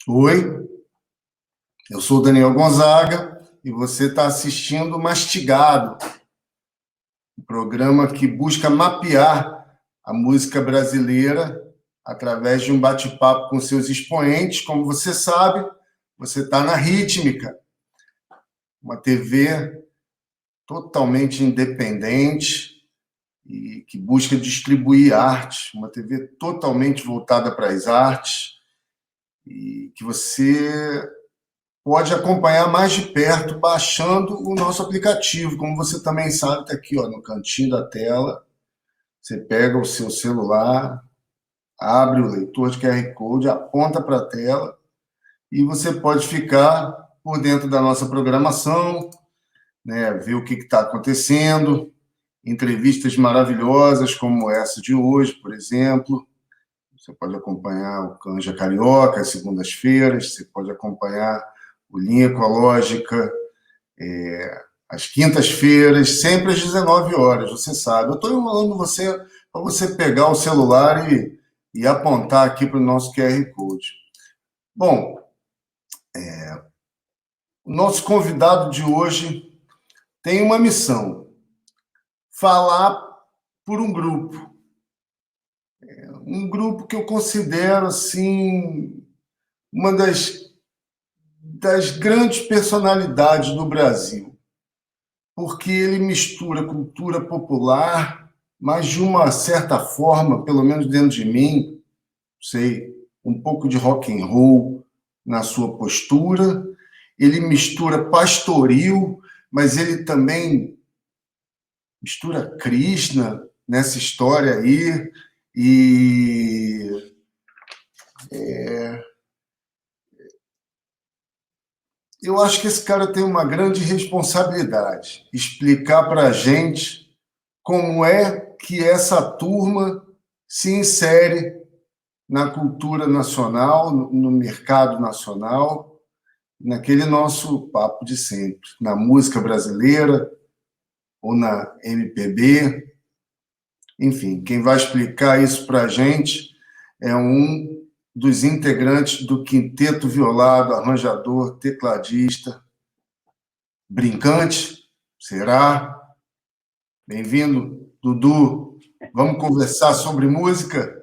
Oi, eu sou o Daniel Gonzaga e você está assistindo Mastigado, um programa que busca mapear a música brasileira através de um bate-papo com seus expoentes. Como você sabe, você está na Rítmica, uma TV totalmente independente e que busca distribuir arte, uma TV totalmente voltada para as artes e que você pode acompanhar mais de perto baixando o nosso aplicativo. Como você também sabe, está aqui ó, no cantinho da tela. Você pega o seu celular, abre o leitor de QR Code, aponta para a tela e você pode ficar por dentro da nossa programação, né, ver o que está acontecendo, entrevistas maravilhosas como essa de hoje, por exemplo. Você pode acompanhar o Canja Carioca às segundas-feiras, você pode acompanhar o Linha Ecológica às quintas-feiras, sempre às 19 horas, você sabe. Eu estou enrolando você para você pegar o celular e apontar aqui para o nosso QR Code. Bom, o nosso convidado de hoje tem uma missão: falar por um grupo. Um grupo que eu considero assim uma das grandes personalidades do Brasil, porque ele mistura cultura popular, mas de uma certa forma, pelo menos dentro de mim, sei, um pouco de rock and roll na sua postura. Ele mistura pastoril, mas ele também mistura Krishna nessa história aí. E eu acho que esse cara tem uma grande responsabilidade, explicar para a gente como é que essa turma se insere na cultura nacional, no mercado nacional, naquele nosso papo de sempre, na música brasileira ou na MPB. Enfim, quem vai explicar isso para a gente é um dos integrantes do Quinteto Violado, arranjador, tecladista, brincante, será? Bem-vindo, Dudu. Vamos conversar sobre música?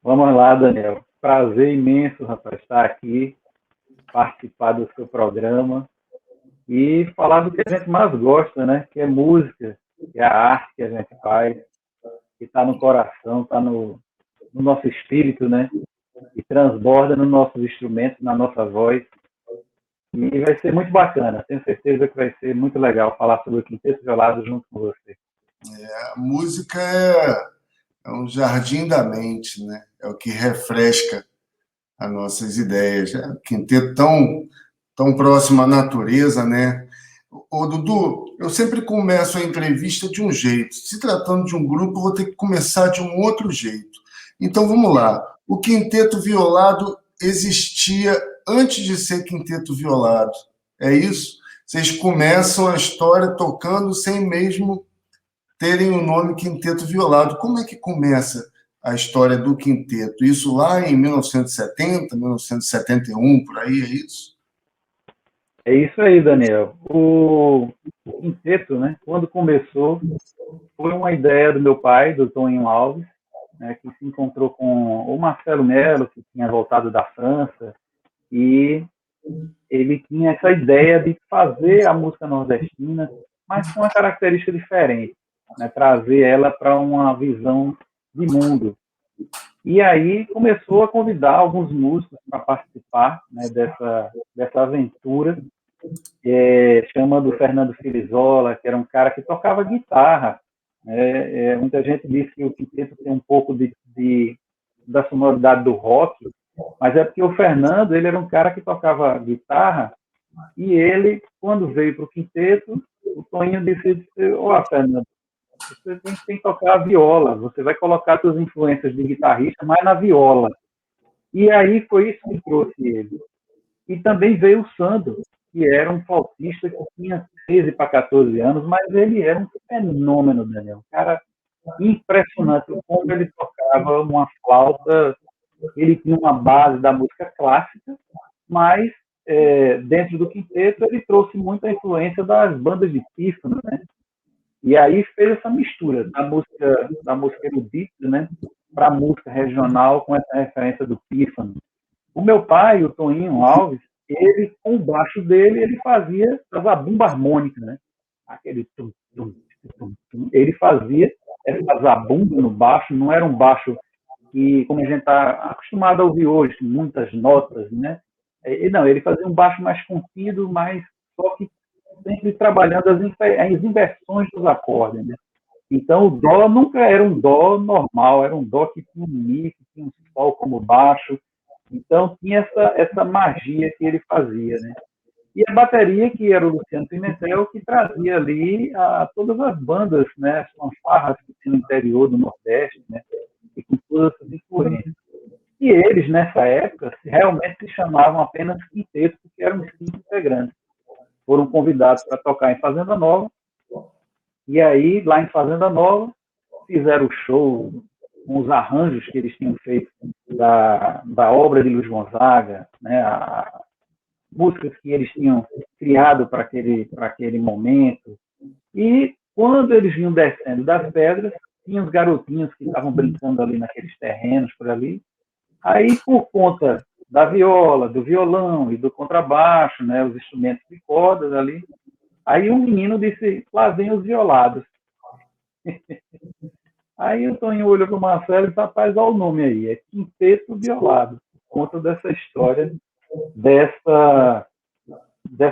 Vamos lá, Daniel. Prazer imenso, rapaz, estar aqui, participar do seu programa e falar do que a gente mais gosta, né? Que é música, que é a arte que a gente faz, que está no coração, está no nosso espírito, né? E transborda nos nossos instrumentos, na nossa voz. E vai ser muito bacana. Tenho certeza que vai ser muito legal falar sobre o Quinteto Violado junto com você. A música é um jardim da mente, né? É o que refresca as nossas ideias. É um quinteto tão próximo à natureza, né? Ô, Dudu, eu sempre começo a entrevista de um jeito. Se tratando de um grupo, eu vou ter que começar de um outro jeito. Então, vamos lá. O Quinteto Violado existia antes de ser Quinteto Violado. É isso? Vocês começam a história tocando sem mesmo terem o nome Quinteto Violado. Como é que começa a história do quinteto? Isso lá em 1970, 1971, por aí, é isso? É isso aí, Daniel. O quinteto, né? Quando começou, foi uma ideia do meu pai, do Toninho Alves, né, que se encontrou com o Marcelo Melo, que tinha voltado da França, e ele tinha essa ideia de fazer a música nordestina, mas com uma característica diferente, né, trazer ela para uma visão de mundo. E aí começou a convidar alguns músicos para participar, né, dessa aventura, chamando o Fernando Filizola, que era um cara que tocava guitarra. Muita gente diz que o quinteto tem um pouco da sonoridade do rock, mas é porque o Fernando ele era um cara que tocava guitarra e ele, quando veio para o quinteto, o Toninho disse: ó, Fernando, você tem que tocar a viola, você vai colocar suas influências de guitarrista mais na viola. E aí foi isso que trouxe ele. E também veio o Sandro, que era um flautista que tinha 13 para 14 anos, mas ele era um fenômeno, Daniel. Um cara impressionante como ele tocava uma flauta ele tinha uma base da música clássica, mas dentro do quinteto ele trouxe muita influência das bandas de pífano, né? E aí fez essa mistura da música erudita, né, para a música regional com essa referência do pífano. O meu pai, o Toninho Alves, ele, com o baixo dele, ele fazia a zabumba harmônica, né? Aquele tum, tum, tum, tum. Ele fazia essa zabumba no baixo, não era um baixo que, como a gente está acostumado a ouvir hoje, muitas notas, né? Não, ele fazia um baixo mais contido, mas só que sempre trabalhando as inversões dos acordes, né? Então, o dó nunca era um dó normal, era um dó que tinha um mi, que tinha um sol como baixo. Então, tinha essa magia que ele fazia, né? E a bateria, que era o Luciano Pimentel, que trazia ali todas as bandas, né? As fanfarras que tem no interior do Nordeste, né? E com todas essas influências. E eles, nessa época, realmente se chamavam apenas quinteto, porque eram 5 integrantes. Foram convidados para tocar em Fazenda Nova, e aí, lá em Fazenda Nova, fizeram o show com os arranjos que eles tinham feito da obra de Luiz Gonzaga, né, músicas que eles tinham criado para aquele momento. E quando eles vinham descendo das pedras, tinha os garotinhos que estavam brincando ali naqueles terrenos por ali. Aí, por conta da viola, do violão e do contrabaixo, né, os instrumentos de cordas ali, aí um menino disse: lá vem os violados. Aí o Toninho olhou para o Marcelo e disse: rapaz, olha o nome aí, é Quinteto Violado, por conta dessa história, dessa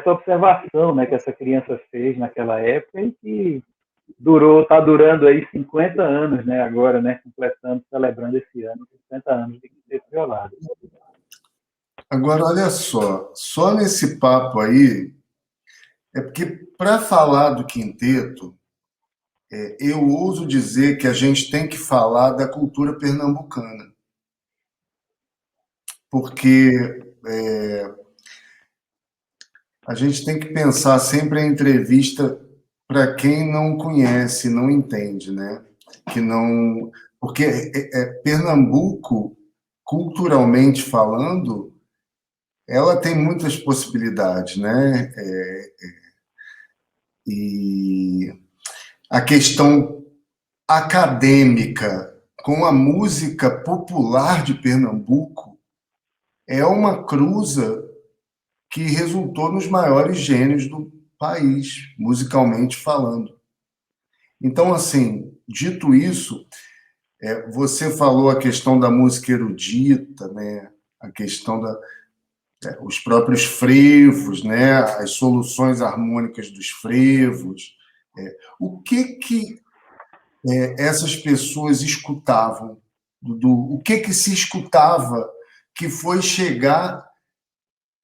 observação, né, que essa criança fez naquela época e que está durando aí 50 anos, né, agora, né, celebrando esse ano, 50 anos de Quinteto Violado. Agora, olha só nesse papo aí, é porque para falar do quinteto, eu ouso dizer que a gente tem que falar da cultura pernambucana, porque a gente tem que pensar sempre a entrevista para quem não conhece, não entende, né? Que não, porque Pernambuco, culturalmente falando, ela tem muitas possibilidades, né? E a questão acadêmica com a música popular de Pernambuco é uma cruza que resultou nos maiores gênios do país, musicalmente falando. Então, assim, dito isso, você falou a questão da música erudita, né? A questão os próprios frevos, né? As soluções harmônicas dos frevos. O que essas pessoas escutavam? O que se escutava que foi chegar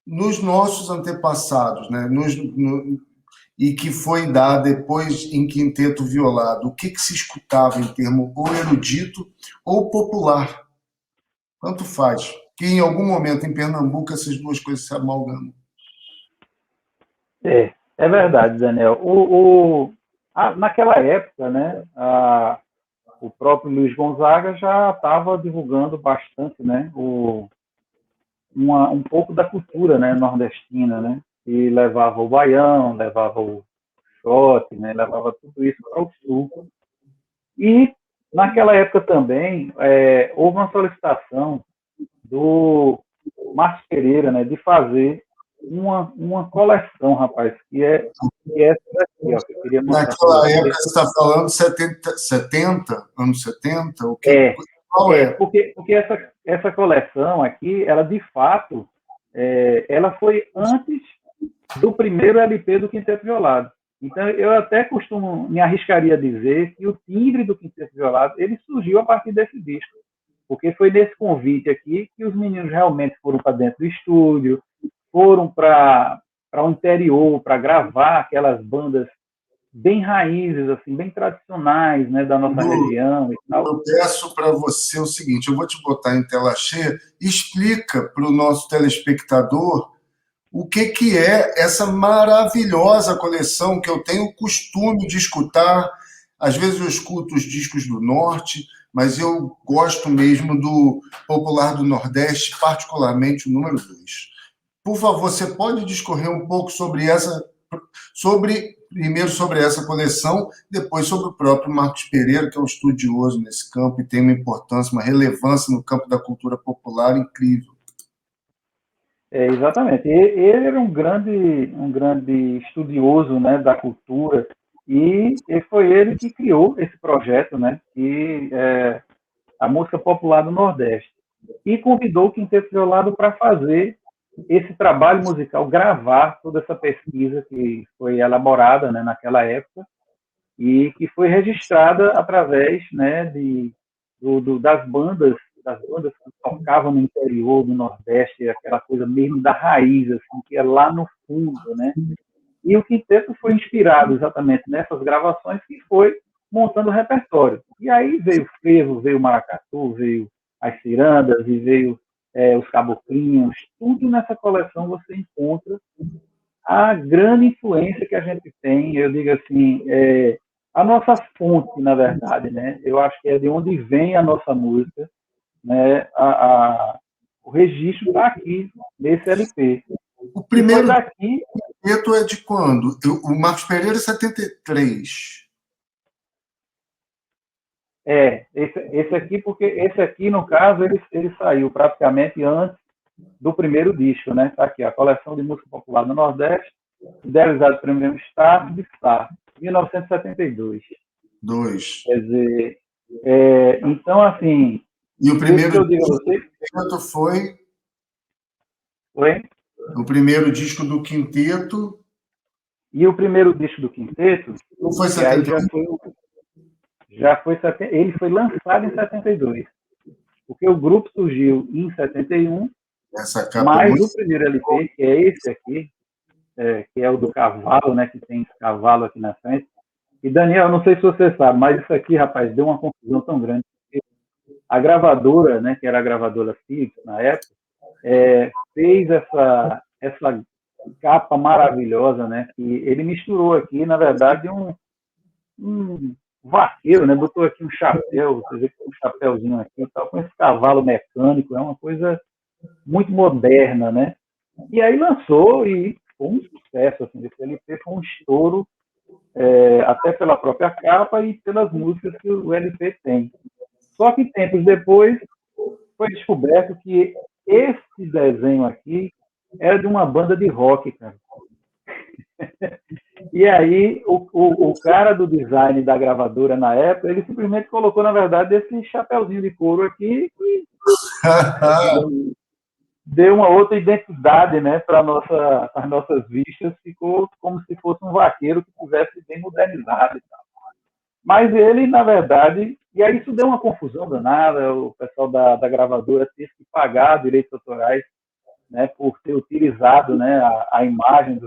nos nossos antepassados, né? E que foi dar depois em quinteto violado? O que se escutava em termo ou erudito ou popular? Tanto faz. Que em algum momento em Pernambuco essas duas coisas se amalgamam. É verdade, Daniel. Naquela época, né, o próprio Luiz Gonzaga já estava divulgando bastante, né, um pouco da cultura, né, nordestina, né, e levava o baião, levava o shot, né, levava tudo isso para o sul. E naquela época também houve uma solicitação do Márcio Pereira, né, de fazer uma coleção, rapaz, que é essa daqui, ó, que eu queria mostrar. Naquela época você está falando 70, anos 70? O que, qual é? Porque essa coleção aqui, ela de fato, ela foi antes do primeiro LP do Quinteto Violado. Então, eu até me arriscaria a dizer que o timbre do Quinteto Violado, ele surgiu a partir desse disco. Porque foi nesse convite aqui que os meninos realmente foram para dentro do estúdio, foram para o interior, para gravar aquelas bandas bem raízes, assim, bem tradicionais, né, da nossa região e tal. Eu peço para você o seguinte, eu vou te botar em tela cheia, explica para o nosso telespectador o que é essa maravilhosa coleção que eu tenho o costume de escutar. Às vezes eu escuto os discos do Norte, mas eu gosto mesmo do Popular do Nordeste, particularmente o número 2. Por favor, você pode discorrer um pouco primeiro sobre essa coleção, depois sobre o próprio Marcos Pereira, que é um estudioso nesse campo e tem uma importância, uma relevância no campo da cultura popular incrível. Exatamente. Ele era um grande estudioso, né, da cultura, e foi ele que criou esse projeto, né, que é a música popular do Nordeste, e convidou o Quinteto Violado para fazer esse trabalho musical, gravar toda essa pesquisa que foi elaborada, né, naquela época, e que foi registrada através, né, das bandas que tocavam no interior do Nordeste, aquela coisa mesmo da raiz, assim, que é lá no fundo, né? E o quinteto foi inspirado exatamente nessas gravações que foi montando o repertório. E aí veio o frevo, veio o maracatu, veio as cirandas e veio os caboclinhos, tudo nessa coleção você encontra a grande influência que a gente tem, eu digo assim, a nossa fonte, na verdade, né? Eu acho que é de onde vem a nossa música, né? O registro está aqui, nesse LP. O primeiro daqui... quinteto é de quando? O Marcos Pereira é 73. Esse aqui, porque esse aqui, no caso, ele saiu praticamente antes do primeiro disco, né? Está aqui, a coleção de música popular do Nordeste, idealizado pelo Prêmio Start de Start, 1972. Quer dizer, então, assim... E o primeiro disco foi... Oi? O primeiro disco do quinteto... E o primeiro disco do quinteto... Não foi 72? Ele foi lançado em 72. Porque o grupo surgiu em 71, mas o primeiro LP, que é esse aqui, que é o do cavalo, né, que tem esse cavalo aqui na frente. E, Daniel, não sei se você sabe, mas isso aqui, rapaz, deu uma confusão tão grande. A gravadora, né, que era a gravadora Philips na época, fez essa capa maravilhosa, né, que ele misturou aqui, na verdade, um vaqueiro, né, botou aqui um chapéu, você vê que tem um chapéuzinho aqui, tal, com esse cavalo mecânico, é uma coisa muito moderna, né? E aí lançou e foi um sucesso, assim, esse LP foi um estouro, até pela própria capa e pelas músicas que o LP tem. Só que tempos depois foi descoberto que esse desenho aqui era de uma banda de rock, cara. E aí o cara do design da gravadora na época, ele simplesmente colocou, na verdade, esse chapéuzinho de couro aqui e deu uma outra identidade, né, para as nossas vistas, ficou como se fosse um vaqueiro que tivesse bem modernizado e tal. Mas ele, na verdade, e aí isso deu uma confusão danada, o pessoal da gravadora teve que pagar direitos autorais, né, por ter utilizado, né, a imagem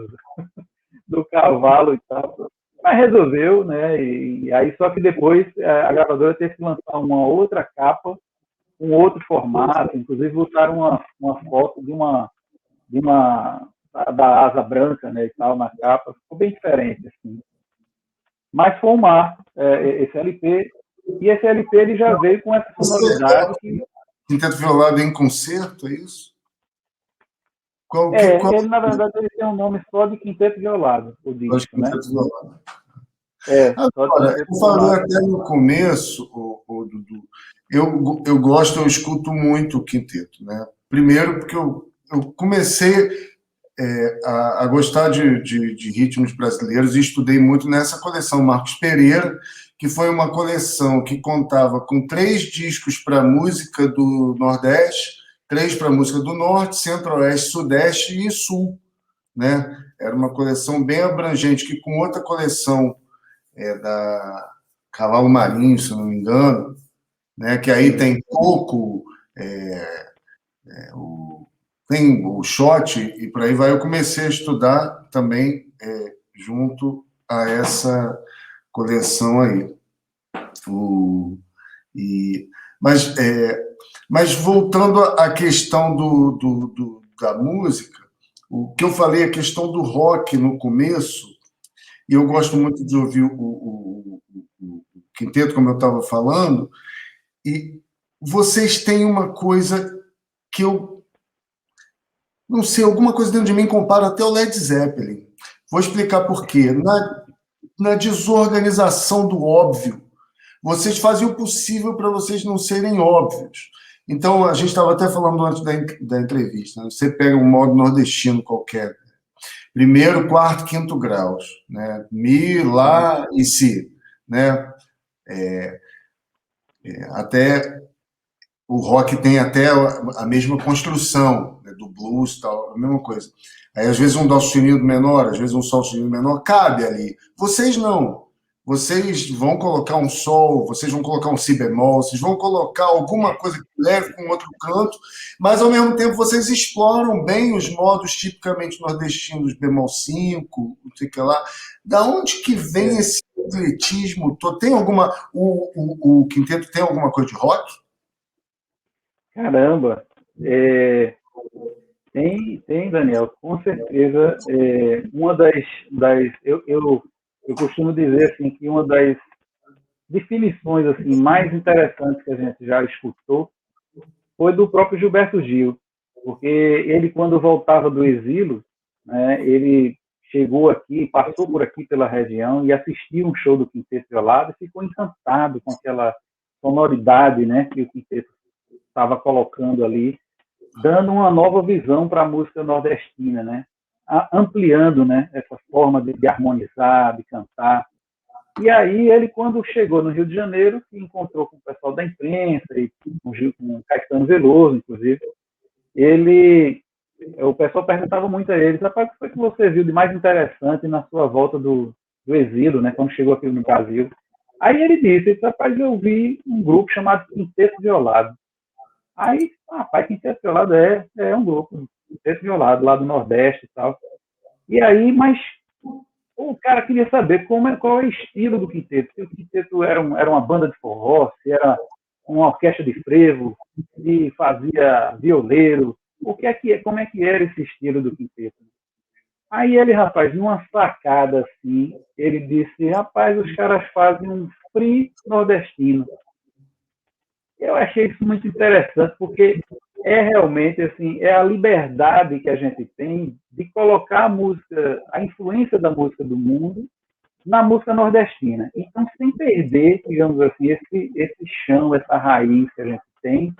do cavalo e tal. Mas resolveu, né, e aí só que depois a gravadora teve que lançar uma outra capa, um outro formato, inclusive botaram uma foto da asa branca, né, e tal, na capa, ficou bem diferente, assim. Mas foi um marco, esse LP, e esse LP ele já veio com essa sonoridade. Quinteto Violado em Concerto, é isso? Ele, na verdade, ele tem um nome só de Quinteto Violado, o disco, né? Violado. Agora, eu falei até no começo, Dudu, eu gosto, eu escuto muito o quinteto, né? Primeiro porque eu comecei a gostar de ritmos brasileiros e estudei muito nessa coleção Marcos Pereira, que foi uma coleção que contava com 3 discos para música do Nordeste, 3 para música do Norte, Centro-Oeste, Sudeste e Sul, né? Era uma coleção bem abrangente, que com outra coleção da Cavalo Marinho, se não me engano, né? Que aí tem pouco, tem o shot e por aí vai. Eu comecei a estudar também junto a essa coleção aí. Mas voltando à questão da música, o que eu falei, a questão do rock no começo, e eu gosto muito de ouvir o quinteto, como eu estava falando, E vocês têm uma coisa que eu não sei, alguma coisa dentro de mim compara até o Led Zeppelin. Vou explicar por quê. Na desorganização do óbvio, vocês fazem o possível para vocês não serem óbvios. Então, a gente estava até falando antes da entrevista, né? Você pega um modo nordestino qualquer, primeiro, quarto, quinto graus, né? Mi, lá e si, né? Até o rock tem até a mesma construção, né, do blues, tal, a mesma coisa. Aí, às vezes, um dó sustenido menor, às vezes um sol sustenido menor, cabe ali. Vocês não. Vocês vão colocar um sol, vocês vão colocar um si bemol, vocês vão colocar alguma coisa que leve com outro canto, mas, ao mesmo tempo, vocês exploram bem os modos tipicamente nordestinos, bemol 5, não sei o que lá. Da onde que vem esse atletismo? Tem alguma... O quinteto tem alguma coisa de rock? Caramba! Tem, Daniel, com certeza. Uma eu costumo dizer assim que uma das definições assim mais interessantes que a gente já escutou foi do próprio Gilberto Gil, porque ele, quando voltava do exílio, né, ele chegou aqui, passou por aqui pela região e assistiu um show do Quinteto Violado e ficou encantado com aquela sonoridade, né, que o Quinteto estava colocando ali, dando uma nova visão para a música nordestina, né, ampliando, né, essa forma de harmonizar, de cantar. E aí ele, quando chegou no Rio de Janeiro, se encontrou com o pessoal da imprensa e com o Caetano Veloso, inclusive, o pessoal perguntava muito a ele, rapaz, o que foi que você viu de mais interessante na sua volta do exílio, né, quando chegou aqui no Brasil? Aí ele disse, rapaz, eu vi um grupo chamado Quinteto Violado. Aí, rapaz, Quinteto Violado é um grupo, Quinteto Violado, lá do Nordeste e tal. E aí, mas o cara queria saber qual é o estilo do quinteto. Se o quinteto era uma banda de forró, se era uma orquestra de frevo, se fazia violeiro, como é que era esse estilo do quinteto. Aí ele, rapaz, numa sacada assim, ele disse, rapaz, os caras fazem um free nordestino. Eu achei isso muito interessante, porque é realmente assim, é a liberdade que a gente tem de colocar a música, a influência da música do mundo na música nordestina. Então, sem perder, digamos assim, esse chão, essa raiz que a gente tem,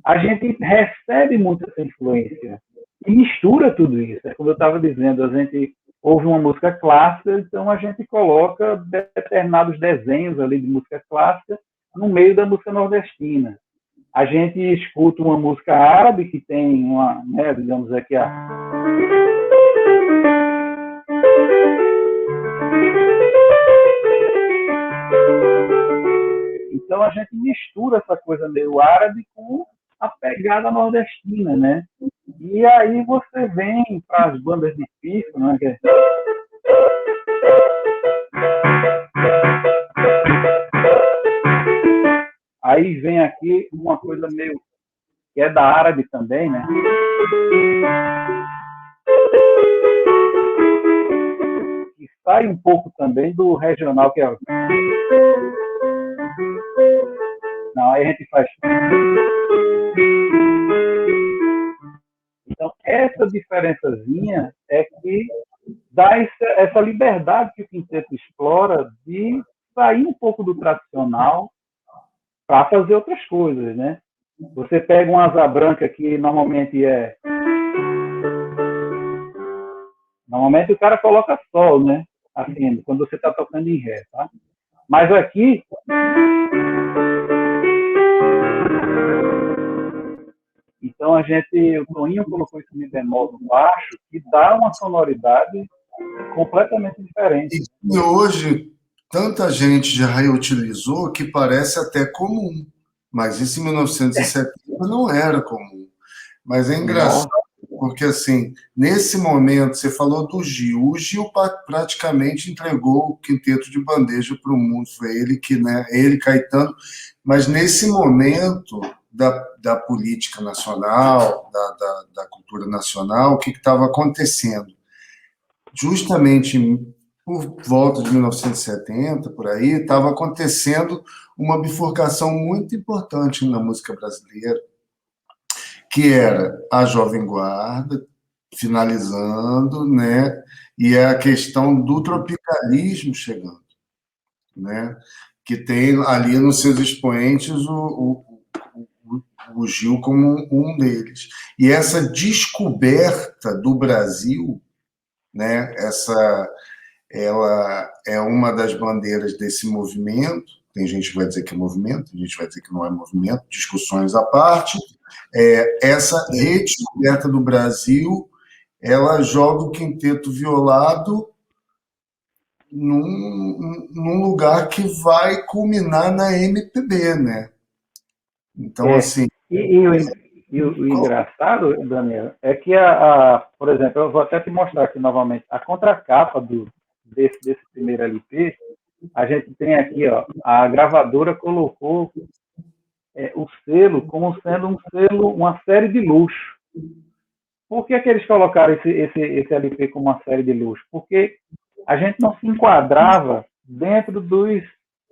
a gente recebe muito essa influência e mistura tudo isso. É como eu estava dizendo, a gente ouve uma música clássica, então a gente coloca determinados desenhos ali de música clássica no meio da música nordestina. A gente escuta uma música árabe que tem uma, né, digamos aqui, Então a gente mistura essa coisa meio árabe com a pegada nordestina, né? E aí você vem para as bandas de pifo, né? Aí vem aqui uma coisa meio que é da árabe também, né? E sai um pouco também do regional, que é... Não, aí a gente faz... Então, essa diferençazinha é que dá essa liberdade que o quinteto explora de sair um pouco do tradicional para fazer outras coisas, né? Você pega uma asa branca que normalmente Normalmente o cara coloca sol, né? Assim, quando você está tocando em ré, tá? Mas aqui... Então o Toninho colocou esse mi bemol no baixo que dá uma sonoridade completamente diferente. E hoje, tanta gente já reutilizou que parece até comum. Mas isso em 1970 não era comum. Mas é engraçado, porque assim, nesse momento, você falou do Gil. O Gil praticamente entregou o quinteto de bandeja para o mundo. Foi ele que, né? Ele, Caetano. Mas nesse momento da política nacional, da cultura nacional, o que estava acontecendo? Justamente por volta de 1970, por aí, estava acontecendo uma bifurcação muito importante na música brasileira, que era a Jovem Guarda, finalizando, né? E a questão do tropicalismo chegando, né? Que tem ali nos seus expoentes o Gil como um deles. E essa descoberta do Brasil, né? Ela é uma das bandeiras desse movimento. Tem gente que vai dizer que é movimento, tem gente que vai dizer que não é movimento, discussões à parte. Essa redescoberta do Brasil, ela joga o Quinteto Violado num lugar que vai culminar na MPB, né? Então, assim... O engraçado, Daniel, é que, por exemplo, eu vou até te mostrar aqui novamente, a contracapa desse primeiro LP, a gente tem aqui, ó, a gravadora colocou o selo como sendo um selo, uma série de luxo. Por que eles colocaram esse LP como uma série de luxo? Porque a gente não se enquadrava dentro dos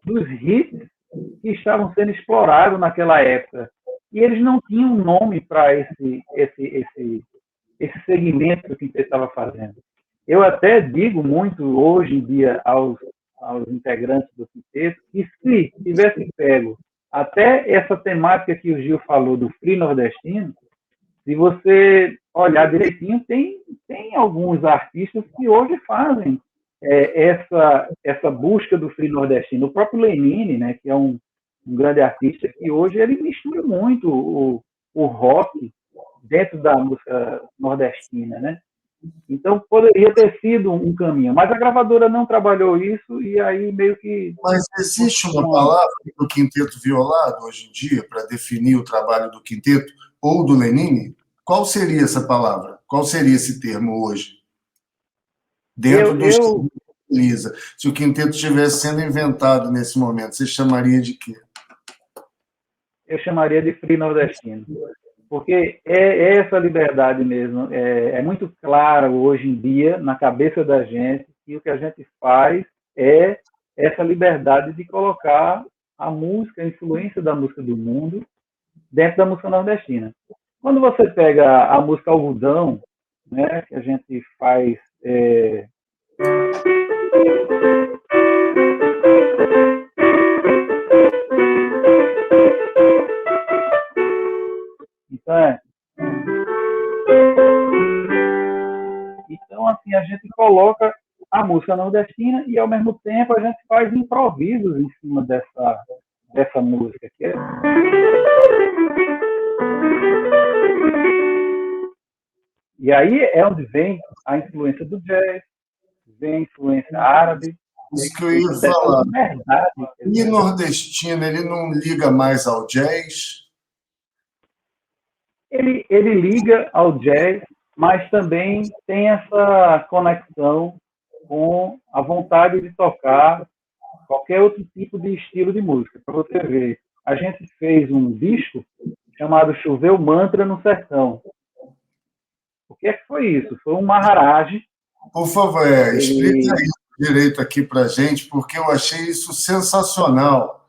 hits que estavam sendo explorados naquela época. E eles não tinham nome para esse segmento que o Quinteto estava fazendo. Eu até digo muito hoje em dia aos integrantes do Quinteto que se tivesse pego até essa temática que o Gil falou do Free Nordestino, se você olhar direitinho, tem alguns artistas que hoje fazem essa busca do Free Nordestino. O próprio Lenine, né, que é um grande artista, que hoje ele mistura muito o rock dentro da música nordestina, né? Então, poderia ter sido um caminho, mas a gravadora não trabalhou isso e aí meio que... Mas existe uma palavra do Quinteto Violado hoje em dia para definir o trabalho do Quinteto ou do Lenine? Qual seria essa palavra? Qual seria esse termo hoje? Dentro do estilo que utiliza. Se o Quinteto estivesse sendo inventado nesse momento, você chamaria de quê? Eu chamaria de Free Nordestino. Porque é essa liberdade mesmo. É muito claro hoje em dia, na cabeça da gente, que o que a gente faz é essa liberdade de colocar a música, a influência da música do mundo dentro da música nordestina. Quando você pega a música Algodão, né, que a gente faz... Então, assim, a gente coloca a música nordestina e, ao mesmo tempo, a gente faz improvisos em cima dessa música. E aí é onde vem a influência do jazz, vem a influência árabe. Isso que eu ia falar. E nordestino, ele não liga mais ao jazz? Ele liga ao jazz, mas também tem essa conexão com a vontade de tocar qualquer outro tipo de estilo de música. Para você ver, a gente fez um disco chamado Choveu Mantra no Sertão. O que é que foi isso? Foi um Maharaj. Por favor, explica isso direito aqui para a gente, porque eu achei isso sensacional.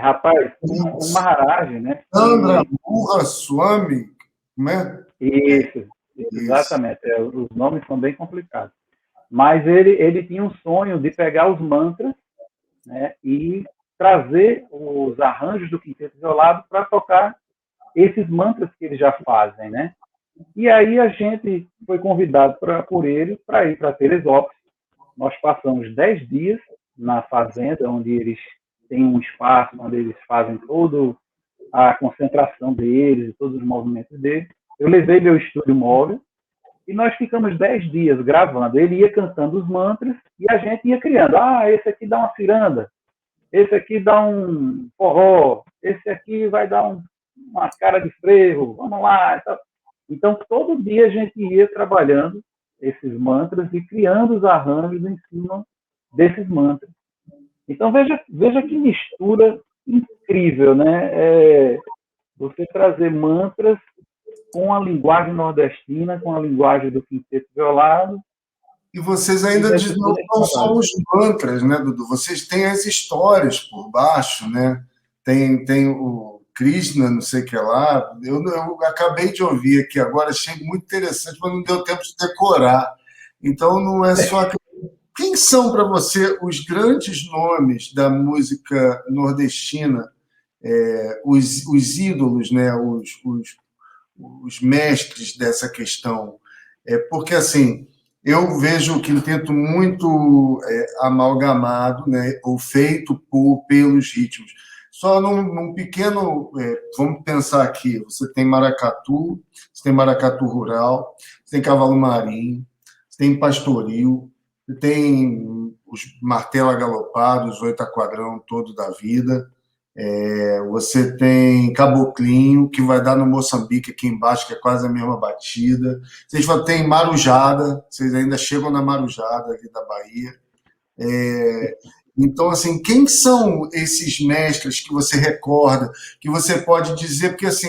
Rapaz, um Maharaj, né? Chandra Murra Swami, né? Isso, exatamente. Os nomes são bem complicados. Mas ele tinha um sonho de pegar os mantras, né, e trazer os arranjos do Quinteto Violado para tocar esses mantras que eles já fazem, né? E aí a gente foi convidado por ele para ir para Teresópolis. Nós passamos 10 dias na fazenda, onde eles têm um espaço, onde eles fazem toda a concentração deles, todos os movimentos deles. Eu levei meu estúdio móvel e nós ficamos 10 dias gravando. Ele ia cantando os mantras e a gente ia criando. Esse aqui dá uma ciranda, esse aqui dá um forró, esse aqui vai dar uma cara de frevo, vamos lá. Então, todo dia a gente ia trabalhando esses mantras e criando os arranjos em cima desses mantras. Então, veja que mistura incrível, né? Você trazer mantras com a linguagem nordestina, com a linguagem do Quinteto Violado, E vocês ainda não são só os mantras, né, Dudu? Vocês têm as histórias por baixo, né? Tem o Krishna, não sei o que lá. Eu acabei de ouvir aqui agora, achei muito interessante, mas não deu tempo de decorar. Então, não é só. Quem são para você os grandes nomes da música nordestina, os ídolos, né? Os mestres dessa questão? Porque, assim, eu vejo o quinteto muito amalgamado, né, ou feito pelos ritmos. Só num pequeno. Vamos pensar aqui: você tem maracatu, você tem maracatu rural, você tem cavalo marinho, você tem pastoril, você tem os martelo agalopado, os oitaquadrão todo da vida. Você tem caboclinho, que vai dar no Moçambique aqui embaixo, que é quase a mesma batida. Vocês tem marujada, vocês ainda chegam na marujada aqui da Bahia. Então, assim, quem são esses mestres que você recorda, que você pode dizer, porque assim,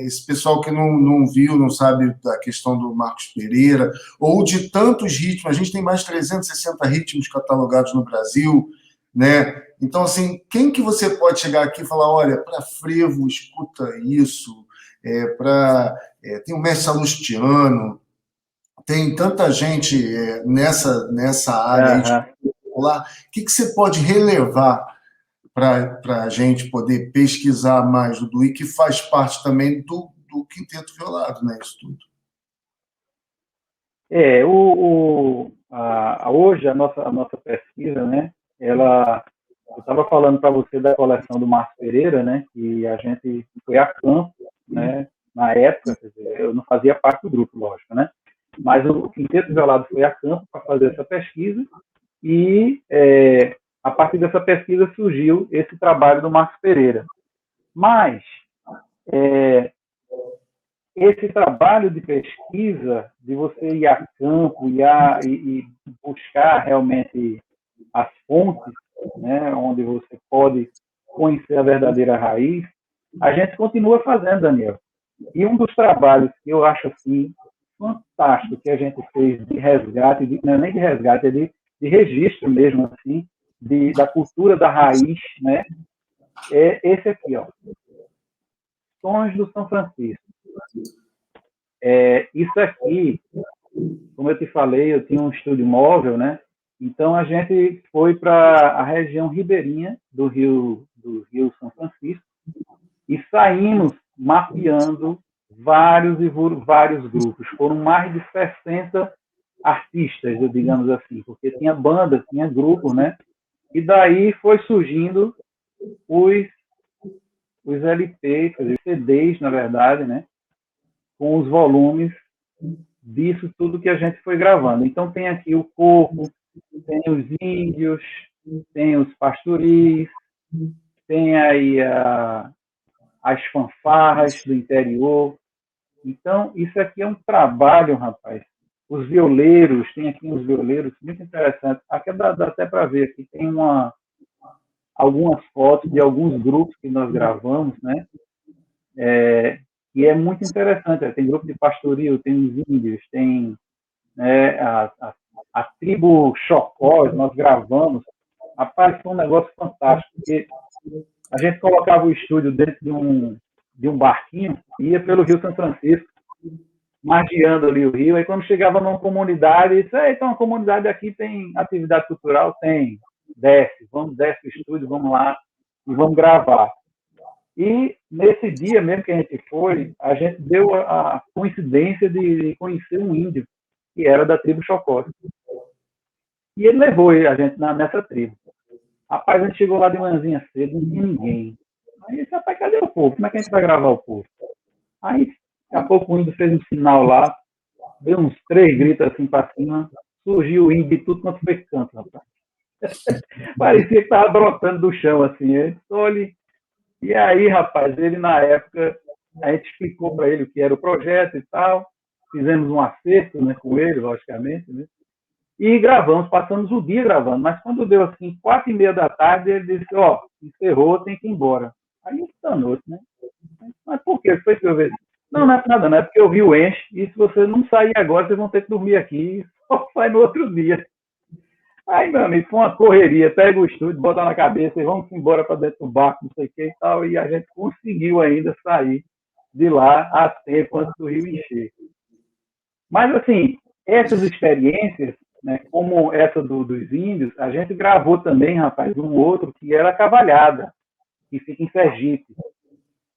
esse pessoal que não viu, não sabe da questão do Marcos Pereira, ou de tantos ritmos, a gente tem mais de 360 ritmos catalogados no Brasil, né? Então, assim, quem que você pode chegar aqui e falar, olha, para frevo, escuta isso, tem o mestre Salustiano, tem tanta gente nessa área aí de popular, o que você pode relevar para a gente poder pesquisar mais, Dudu, e que faz parte também do Quinteto Violado, né, isso tudo? Hoje a nossa pesquisa, né, eu estava falando para você da coleção do Marcos Pereira, né, que a gente foi a campo, né, na época, quer dizer, eu não fazia parte do grupo, lógico, né, mas o Quinteto Violado foi a campo para fazer essa pesquisa e a partir dessa pesquisa surgiu esse trabalho do Marcos Pereira. Mas esse trabalho de pesquisa, de você ir a campo e buscar realmente as fontes, né, onde você pode conhecer a verdadeira raiz, a gente continua fazendo, Daniel. E um dos trabalhos que eu acho assim fantástico que a gente fez de resgate, não é nem de resgate, é de registro mesmo, assim, da cultura da raiz, né, é esse aqui, ó, Sons do São Francisco. Isso aqui, como eu te falei, eu tinha um estúdio móvel, né? Então a gente foi para a região ribeirinha do Rio São Francisco e saímos mapeando vários e vários grupos. Foram mais de 60 artistas, digamos assim, porque tinha bandas, tinha grupos, né? E daí foi surgindo os LPs, os CDs, na verdade, né? Com os volumes disso tudo que a gente foi gravando. Então tem aqui o coco, tem os índios, tem os pastoris, tem aí as fanfarras do interior. Então, isso aqui é um trabalho, rapaz. Os violeiros, tem aqui uns violeiros muito interessantes. Aqui dá até para ver aqui, tem algumas fotos de alguns grupos que nós gravamos, né? E é muito interessante. Tem grupo de pastoril, tem os índios, tem a tribo Chocós, nós gravamos. Rapaz, foi um negócio fantástico, porque a gente colocava o estúdio dentro de um barquinho e ia pelo Rio São Francisco, margeando ali o rio. Aí quando chegava numa comunidade, disse, então a comunidade aqui tem atividade cultural? Tem. Desce o estúdio, vamos lá e vamos gravar. E nesse dia mesmo que a gente foi, a gente deu a coincidência de conhecer um índio, que era da tribo Chocó. E ele levou a gente nessa tribo. Rapaz, a gente chegou lá de manhãzinha cedo, não tinha ninguém. Aí disse, rapaz, cadê o povo? Como é que a gente vai gravar o povo? Aí, daqui a pouco o índio fez um sinal lá, deu uns 3 gritos assim para cima, surgiu o índio de tudo quanto foi canto, rapaz. Parecia que estava brotando do chão, assim. Ele olha. E aí, rapaz, ele na época, a gente explicou para ele o que era o projeto e tal, fizemos um acerto, né, com ele, logicamente, né? E gravamos, passamos o dia gravando, mas quando deu assim, 4h30 da tarde, ele disse, encerrou, tem que ir embora. Aí está noite, né? Mas por quê? Foi que eu vejo. Não, não é nada, não é porque o rio enche, e se você não sair agora, vocês vão ter que dormir aqui, só sai no outro dia. Aí, meu amigo, foi uma correria, pega o estúdio, bota na cabeça e vamos embora para dentro do barco, não sei o que e tal, e a gente conseguiu ainda sair de lá a tempo antes do rio encher. Mas, assim, essas experiências, né, como essa dos índios, a gente gravou também, rapaz, um outro que era a Cavalhada, que fica em Sergipe.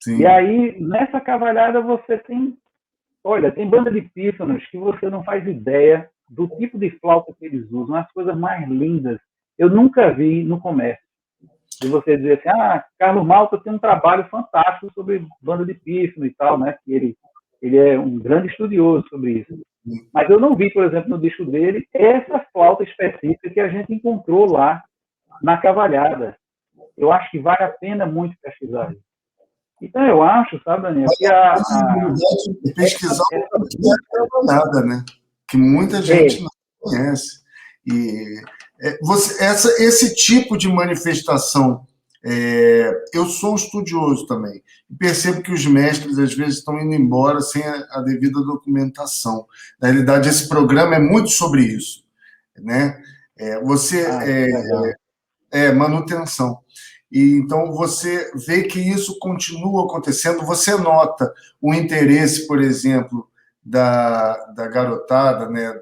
E Sim. aí, nessa Cavalhada, você tem, olha, tem banda de pífanos que você não faz ideia do tipo de flauta que eles usam, as coisas mais lindas. Eu nunca vi no comércio. De você dizer assim, Carlos Malta tem um trabalho fantástico sobre banda de pífano e tal, né? Que ele é um grande estudioso sobre isso. Mas eu não vi, por exemplo, no disco dele, essa flauta específica que a gente encontrou lá na Cavalhada. Eu acho que vale a pena muito pesquisar isso. Então, eu acho, sabe, Daniel, que Pesquisar essa o que é trabalhada, né? Que muita gente não conhece. E esse tipo de manifestação, eu sou um estudioso também. E percebo que os mestres, às vezes, estão indo embora sem a devida documentação. Na realidade, esse programa é muito sobre isso. Né? Manutenção. E então você vê que isso continua acontecendo, você nota o interesse, por exemplo, da garotada, né,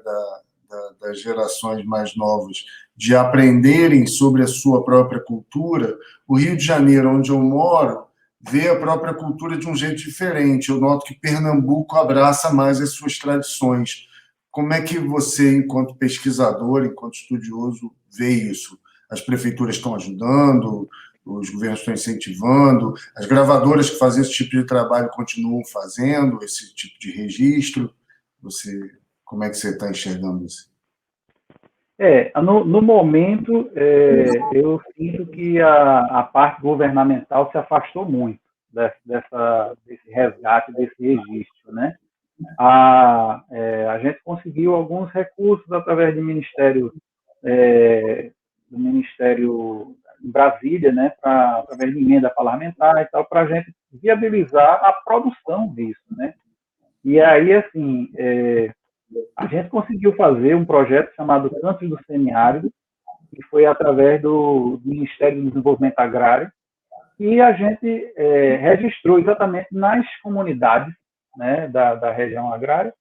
das gerações mais novas, de aprenderem sobre a sua própria cultura. O Rio de Janeiro, onde eu moro, vê a própria cultura de um jeito diferente. Eu noto que Pernambuco abraça mais as suas tradições. Como é que você, enquanto pesquisador, enquanto estudioso, vê isso? As prefeituras estão ajudando, os governos estão incentivando, as gravadoras que fazem esse tipo de trabalho continuam fazendo esse tipo de registro. Como é que você está enxergando isso? No momento, eu sinto que a parte governamental se afastou muito desse resgate, desse registro, né? A gente conseguiu alguns recursos através do Ministério em Brasília, né, através de emenda parlamentar e tal, para a gente viabilizar a produção disso, né? E aí, assim, a gente conseguiu fazer um projeto chamado Cantos do Semiárido, que foi através do Ministério do Desenvolvimento Agrário, e a gente registrou exatamente nas comunidades, né, da região agrária,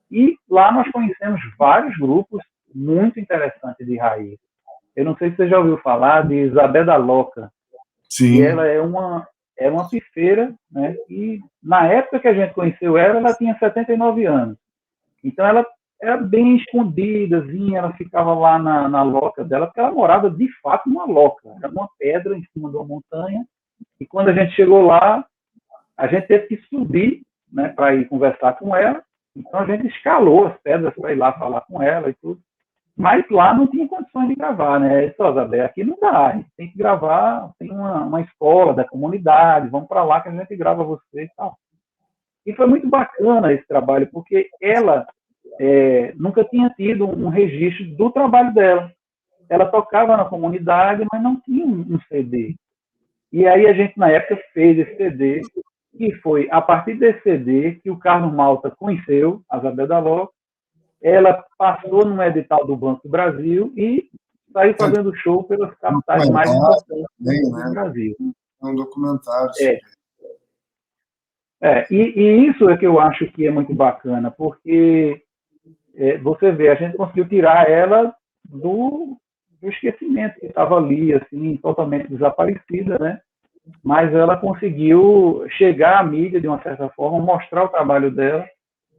e lá nós conhecemos vários grupos muito interessantes de raiz. Eu não sei se você já ouviu falar de Isabel da Loca, que Sim. ela é uma pifeira, né, e na época que a gente conheceu ela, ela tinha 79 anos. Então ela era bem escondidazinha, ela ficava lá na loca dela, porque ela morava de fato numa loca, era uma pedra em cima de uma montanha, e quando a gente chegou lá, a gente teve que subir, né, para ir conversar com ela, então a gente escalou as pedras para ir lá falar com ela e tudo, mas lá não tinha condições de gravar, né? Eu disse, Isabel, aqui não dá, a gente tem que gravar, tem uma escola da comunidade, vamos para lá que a gente grava você e tal. E foi muito bacana esse trabalho, porque ela nunca tinha tido um registro do trabalho dela. Ela tocava na comunidade, mas não tinha um CD. E aí a gente, na época, fez esse CD, e foi a partir desse CD que o Carlos Malta conheceu a Isabel da Ló. Ela passou no edital do Banco do Brasil e saiu fazendo show pelas Um capitais mais documentário importantes também, do né? Brasil. Um documentário É, sobre. e isso é que eu acho que é muito bacana, porque você vê, a gente conseguiu tirar ela do esquecimento, que estava ali, assim, totalmente desaparecida, né? Mas ela conseguiu chegar à mídia, de uma certa forma, mostrar o trabalho dela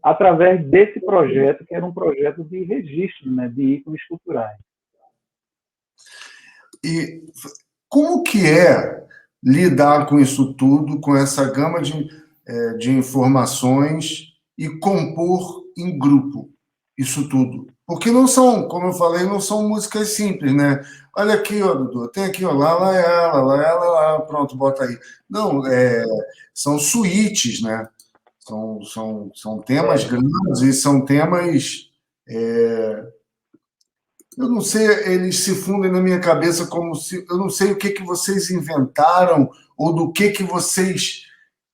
através desse projeto, que era um projeto de registro, né, de ícones culturais. E como que é lidar com isso tudo, com essa gama de informações e compor em grupo isso tudo? Porque não são, como eu falei, não são músicas simples, né? Olha aqui, ó, Dudu, tem aqui, ó, lá, ela, lá, pronto, bota aí. Não, são suítes, né? São temas grandes e são temas. Eu não sei, eles se fundem na minha cabeça como se. Eu não sei o que vocês inventaram ou do que vocês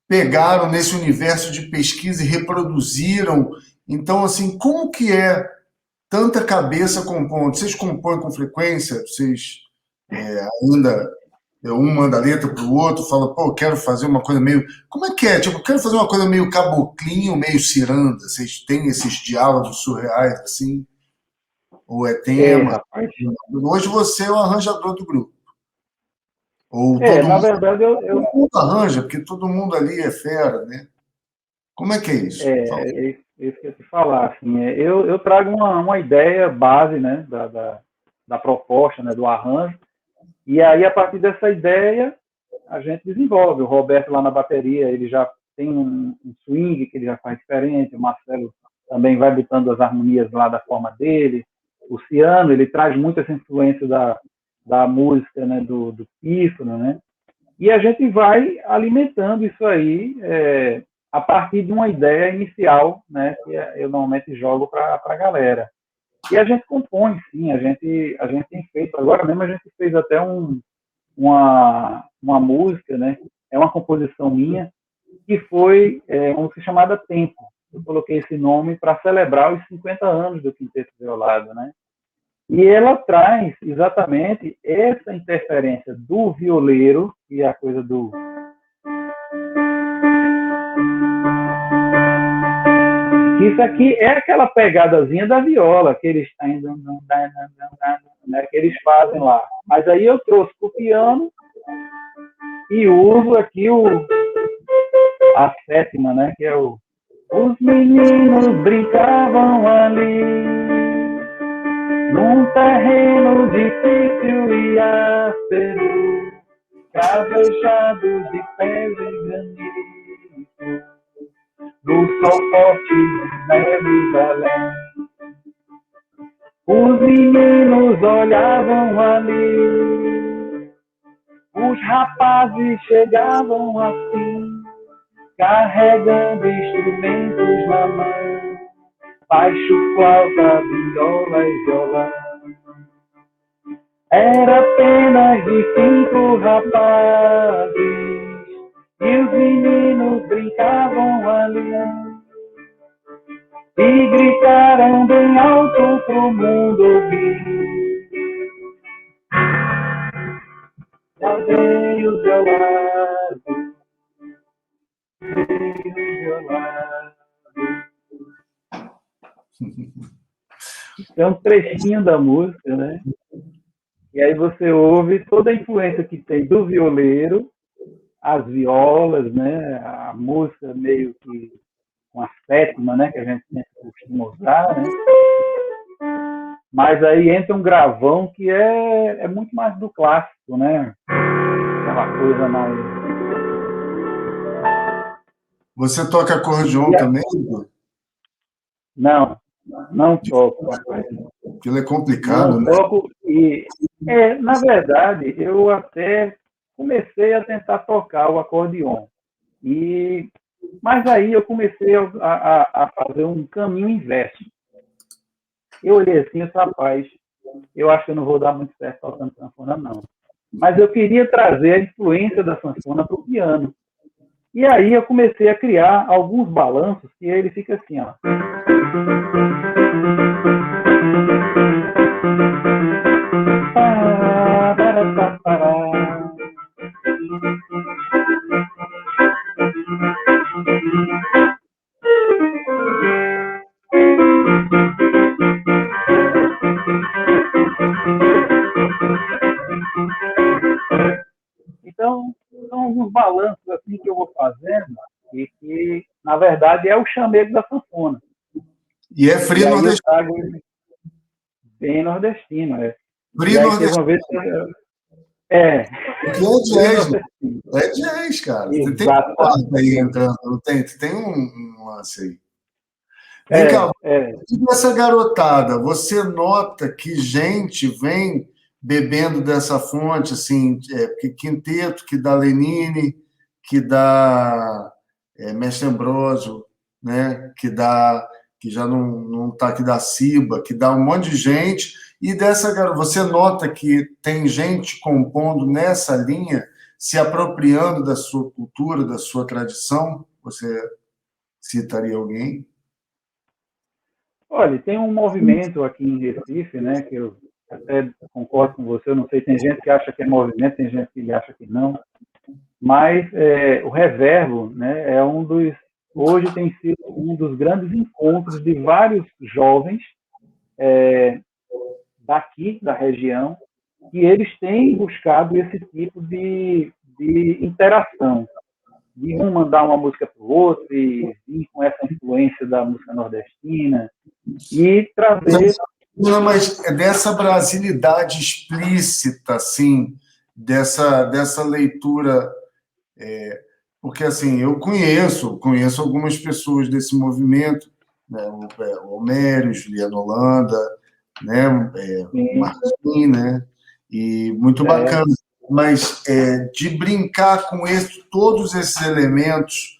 pegaram nesse universo de pesquisa e reproduziram. Então, assim, como que é tanta cabeça compondo? Vocês compõem com frequência? Vocês ainda um manda a letra para o outro, fala, pô, eu quero fazer uma coisa meio... Como é que é? Tipo, eu quero fazer uma coisa meio caboclinho, meio ciranda. Vocês têm esses diálogos surreais, assim? Ou é tema? Rapaz. Hoje você é o arranjador do grupo. Ou todo Na mundo... verdade, Todo mundo arranja, porque todo mundo ali é fera, né? Como é que é isso? Isso que eu te falar, assim, eu trago uma ideia base, né, da proposta, né, do arranjo, e aí, a partir dessa ideia, a gente desenvolve. O Roberto, lá na bateria, ele já tem um swing que ele já faz diferente, o Marcelo também vai botando as harmonias lá da forma dele, o Ciano, ele traz muito essa influência da música, né, do pífano, né, e a gente vai alimentando isso aí a partir de uma ideia inicial, né, que eu normalmente jogo para a galera. E a gente compõe, sim, a gente tem feito, agora mesmo a gente fez até uma música, né, é uma composição minha, que foi uma música chamada Tempo. Eu coloquei esse nome para celebrar os 50 anos do Quinteto Violado, né? E ela traz exatamente essa interferência do violeiro, que é a coisa do... Isso aqui é aquela pegadazinha da viola, que eles, né, que eles fazem lá. Mas aí eu trouxe para o piano e uso aqui a sétima, né, que é o... Os meninos brincavam ali, num terreno difícil e áspero, cravejado de pedra e granito, no sol forte de neve Belém. Os meninos olhavam ali, os rapazes chegavam assim, carregando instrumentos na mão, baixo, flauta, viola e violão. Era apenas de 5 rapazes, e os meninos brincavam ali, e gritaram bem alto pro mundo ouvir. Veio violado, veio violado. É um trechinho da música, né? E aí você ouve toda a influência que tem do violeiro, as violas, né? A música meio que com a sétima, né? Que a gente sempre costuma usar, né? Mas aí entra um gravão que é muito mais do clássico, né? Aquela coisa mais... Você toca acordeon também, Igor? Não toco, rapaz. Aquilo é complicado, não né? Toco e, na verdade, eu até comecei a tentar tocar o acordeon. Mas aí eu comecei a fazer um caminho inverso. Eu olhei assim, rapaz, eu acho que eu não vou dar muito certo tocando sanfona, não. Mas eu queria trazer a influência da sanfona para o piano. E aí eu comecei a criar alguns balanços que ele fica assim, ó. Então, são alguns balanços assim que eu vou fazendo e que, na verdade, é o chamego da sanfona. E é frio nordestino. Bem nordestino, é. Frio nordestino. Uma vez que é jazz, é jazz, cara. Você tem um quarto aí entrando, tem um lance aí. Vem cá, e essa garotada, você nota que gente vem bebendo dessa fonte, assim, Quinteto, que dá Lenine, que dá Mestre Ambrósio, né? Que já não está aqui da Ciba, que dá um monte de gente, e dessa garota, você nota que tem gente compondo nessa linha, se apropriando da sua cultura, da sua tradição? Você citaria alguém? Olha, tem um movimento aqui em Recife, né, que eu até concordo com você, eu não sei, tem gente que acha que é movimento, tem gente que acha que não, mas o Reverbo, né, hoje tem sido um dos grandes encontros de vários jovens daqui, da região, e eles têm buscado esse tipo de interação, de um mandar uma música para o outro e vir com essa influência da música nordestina e trazer... Não, mas é dessa brasilidade explícita, assim, dessa leitura, porque, assim, eu conheço algumas pessoas desse movimento, né, o Homero, Juliano Holanda, né, o Martim, né, e muito bacana, mas de brincar com todos esses elementos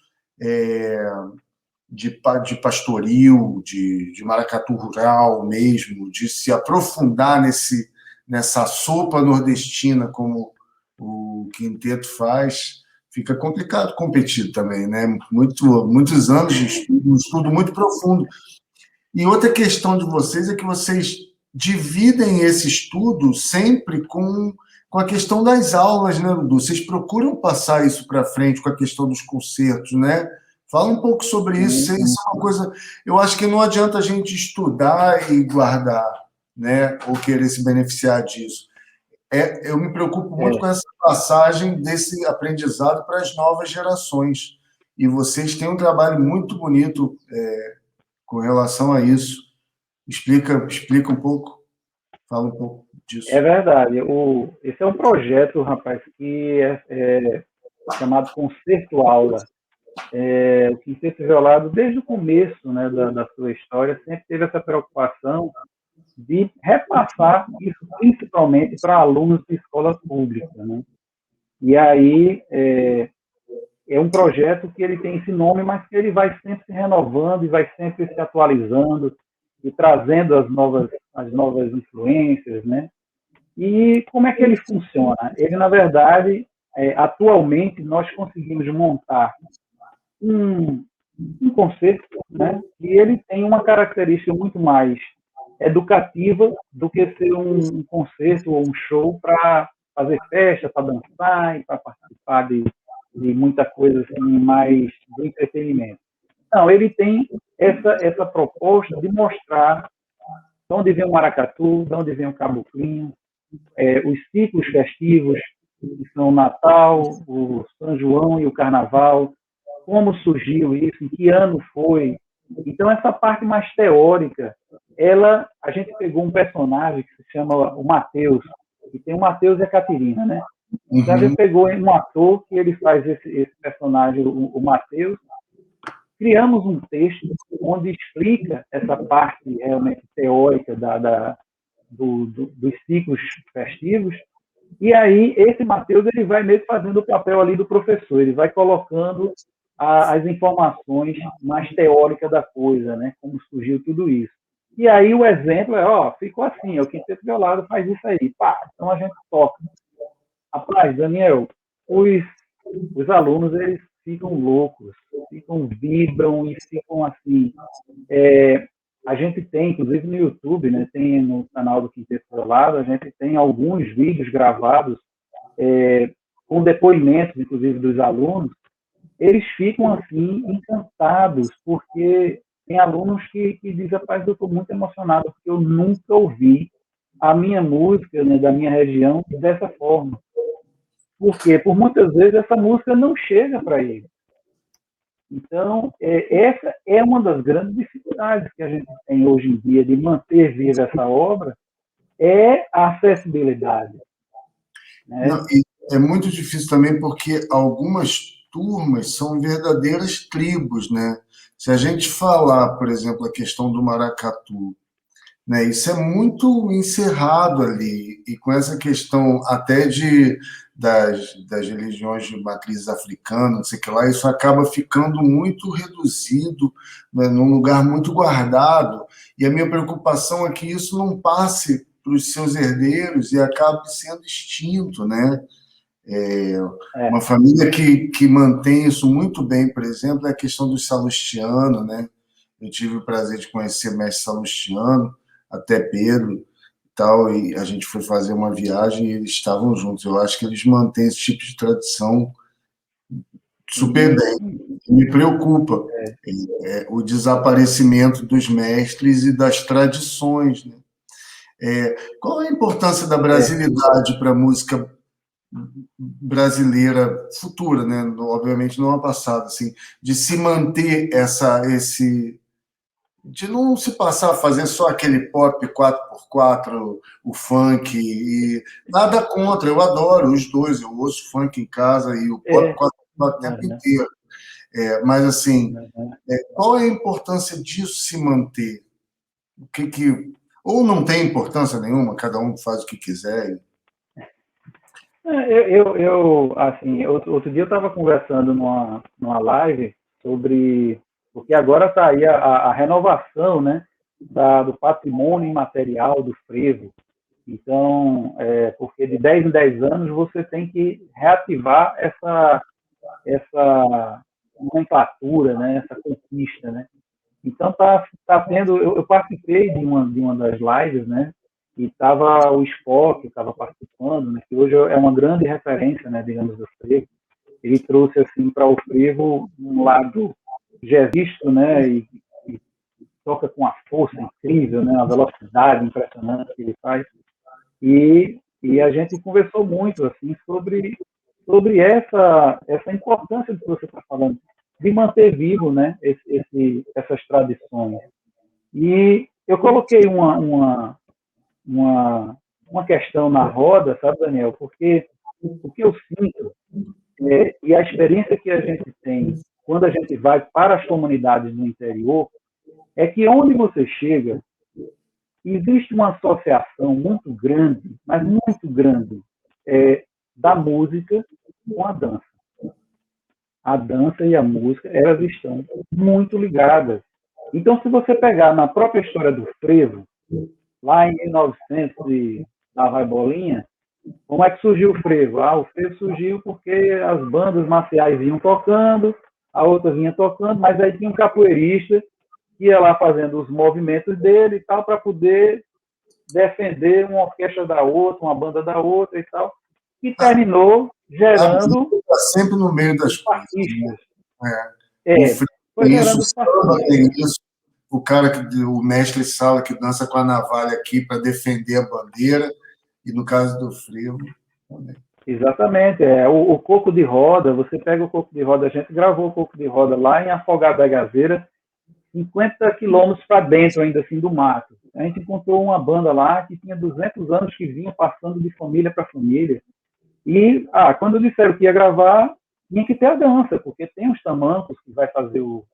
de pastoril, de maracatu rural mesmo, de se aprofundar nessa sopa nordestina como o quinteto faz, fica complicado competir também, né? Muitos anos de estudo, um estudo muito profundo. E outra questão de vocês é que vocês dividem esse estudo sempre com a questão das aulas, né, Dudu? Vocês procuram passar isso para frente com a questão dos concertos, né? Fala um pouco sobre isso. Isso é uma coisa... Eu acho que não adianta a gente estudar e guardar, né? Ou querer se beneficiar disso. Eu me preocupo muito com essa passagem desse aprendizado para as novas gerações. E vocês têm um trabalho muito bonito com relação a isso. Explica um pouco, fala um pouco disso. É verdade. Esse é um projeto, rapaz, que é chamado Concerto Aula. O Quinteto Violado, desde o começo, né, da sua história, sempre teve essa preocupação de repassar isso principalmente para alunos de escola pública, né? E aí é um projeto que ele tem esse nome, mas que ele vai sempre se renovando e vai sempre se atualizando e trazendo as novas influências, né? E como é que ele funciona? Ele, na verdade, atualmente, nós conseguimos montar um concerto, né? E ele tem uma característica muito mais educativa do que ser um concerto ou um show para fazer festa, para dançar e para participar de muita coisa assim, mais do entretenimento. Não, ele tem essa proposta de mostrar de onde vem o maracatu, de onde vem o caboclinho, os ciclos festivos, que são o Natal, o São João e o Carnaval, como surgiu isso, em que ano foi. Então, essa parte mais teórica, a gente pegou um personagem que se chama o Mateus, e tem o Mateus e a Caterina, né? Então, a gente pegou um ator que ele faz esse personagem, o Mateus, criamos um texto onde explica essa parte realmente teórica dos ciclos festivos, e aí esse Mateus ele vai mesmo fazendo o papel ali do professor, ele vai colocando as informações mais teóricas da coisa, né? Como surgiu tudo isso. E aí o exemplo ficou assim, o Quinteto Violado faz isso aí, pá, então a gente toca. Rapaz, Daniel, os alunos, eles ficam loucos, vibram e ficam assim. A gente tem, inclusive no YouTube, né, tem no canal do Quinteto Violado, a gente tem alguns vídeos gravados com depoimentos, inclusive, dos alunos. Eles ficam, assim, encantados, porque tem alunos que dizem, rapaz, eu estou muito emocionado, porque eu nunca ouvi a minha música, né, da minha região dessa forma. Por quê? Por muitas vezes essa música não chega para ele. Então, essa é uma das grandes dificuldades que a gente tem hoje em dia de manter viva essa obra, é a acessibilidade. Né? Não, e é muito difícil também porque algumas turmas são verdadeiras tribos, né? Se a gente falar, por exemplo, a questão do maracatu, né, isso é muito encerrado ali, e com essa questão até das religiões de matriz africana, não sei o que lá, isso acaba ficando muito reduzido, né, num lugar muito guardado, e a minha preocupação é que isso não passe para os seus herdeiros e acabe sendo extinto, né? Uma família que mantém isso muito bem, por exemplo, é a questão do Salustiano, né? Eu tive o prazer de conhecer o mestre Salustiano, até Pedro e tal, e a gente foi fazer uma viagem e eles estavam juntos. Eu acho que eles mantêm esse tipo de tradição super bem. Me preocupa o desaparecimento dos mestres e das tradições, né? Qual a importância da brasilidade para a música brasileira futura, né? Obviamente não a passada, assim, de se manter de não se passar a fazer só aquele pop 4x4, o funk, e nada contra, eu adoro os dois, eu ouço funk em casa e o pop 4x4 o tempo inteiro. Mas, assim, qual é a importância disso se manter? Ou não tem importância nenhuma, cada um faz o que quiser. Assim, outro dia eu estava conversando numa live sobre, porque agora está aí a renovação, né, do patrimônio imaterial do frevo. Então, porque de 10 em 10 anos você tem que reativar essa nomenclatura, né, essa conquista, né? Então tá tendo, eu participei de uma das lives, né? E estava o Spock, estava participando, né? Que hoje é uma grande referência, né? Digamos do frevo. Ele trouxe assim para o frevo um lado jazzístico, né? E toca com a força incrível, né? A velocidade impressionante que ele faz. E a gente conversou muito assim sobre essa importância do que você está falando, de manter vivo, né, essas tradições. E eu coloquei uma questão na roda, sabe, Daniel? Porque o que eu sinto, e a experiência que a gente tem quando a gente vai para as comunidades do interior, é que onde você chega, existe uma associação muito grande, mas muito grande, da música com a dança. A dança e a música, elas estão muito ligadas. Então, se você pegar na própria história do frevo, lá em 1900 e lá vai bolinha, como é que surgiu o frevo? O frevo surgiu porque as bandas marciais vinham tocando, a outra vinha tocando, mas aí tinha um capoeirista que ia lá fazendo os movimentos dele e tal, para poder defender uma orquestra da outra, uma banda da outra e tal, e terminou gerando está sempre no meio das coisas. Foi gerando os isso, o mestre sala que dança com a navalha aqui para defender a bandeira, e no caso do frevo também. Exatamente, o coco de roda, você pega o coco de roda, a gente gravou o coco de roda lá em Afogado da Gazeira, 50 quilômetros para dentro ainda assim do mato. A gente encontrou uma banda lá que tinha 200 anos que vinha passando de família para família. E quando disseram que ia gravar, tinha que ter a dança, porque tem os tamancos que vai fazer o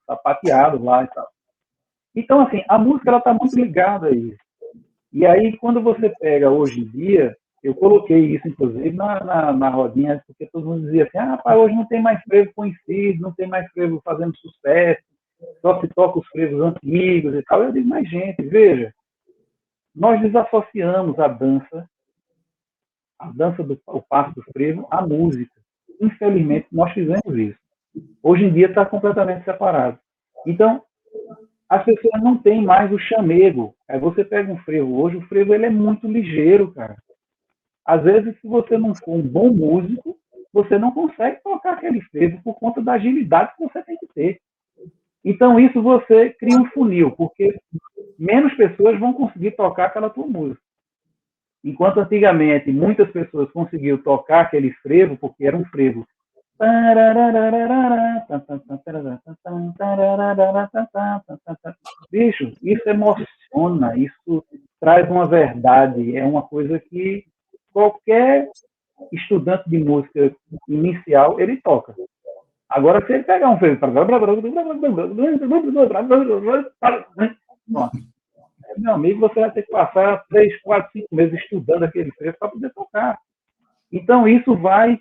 sapateado lá e tal. Então, assim, a música ela está muito ligada a isso. E aí, quando você pega hoje em dia, eu coloquei isso, inclusive, na rodinha, porque todo mundo dizia assim, rapaz, hoje não tem mais frevo conhecido, não tem mais frevo fazendo sucesso, só se toca os frevos antigos e tal. Eu digo, mas gente, veja, nós desassociamos a dança o passo do frevo, à música. Infelizmente, nós fizemos isso. Hoje em dia está completamente separado. Então, as pessoas não têm mais o chamego. Aí você pega um frevo hoje, o frevo ele é muito ligeiro, cara. Às vezes, se você não for um bom músico, você não consegue tocar aquele frevo por conta da agilidade que você tem que ter. Então, isso você cria um funil, porque menos pessoas vão conseguir tocar aquela tua música. Enquanto antigamente muitas pessoas conseguiam tocar aquele frevo, porque era um frevo. Bicho, isso emociona, isso traz uma verdade, é uma coisa que qualquer estudante de música inicial, ele toca. Agora, se ele pegar um frevo, meu amigo, você vai ter que passar 3, 4, 5 meses estudando aquele frevo para poder tocar. Então, isso vai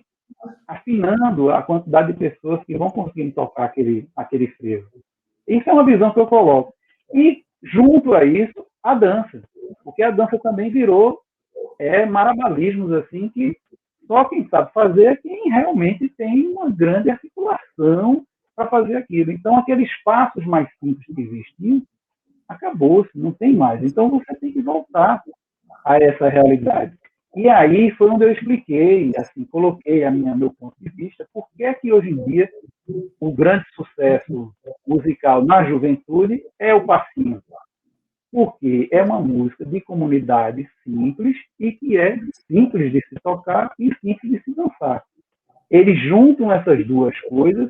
afinando a quantidade de pessoas que vão conseguir tocar aquele frevo. Isso é uma visão que eu coloco. E, junto a isso, a dança. Porque a dança também virou marabalismos, assim, que Só quem sabe fazer é quem realmente tem uma grande articulação para fazer aquilo. Então, aqueles passos mais simples que existiam, acabou-se, não tem mais. Então, você tem que voltar a essa realidade. E aí foi onde eu expliquei, assim, coloquei meu ponto de vista, por que é que hoje em dia o grande sucesso musical na juventude é o passinho. Porque é uma música de comunidade simples e que é simples de se tocar e simples de se dançar. Eles juntam essas duas coisas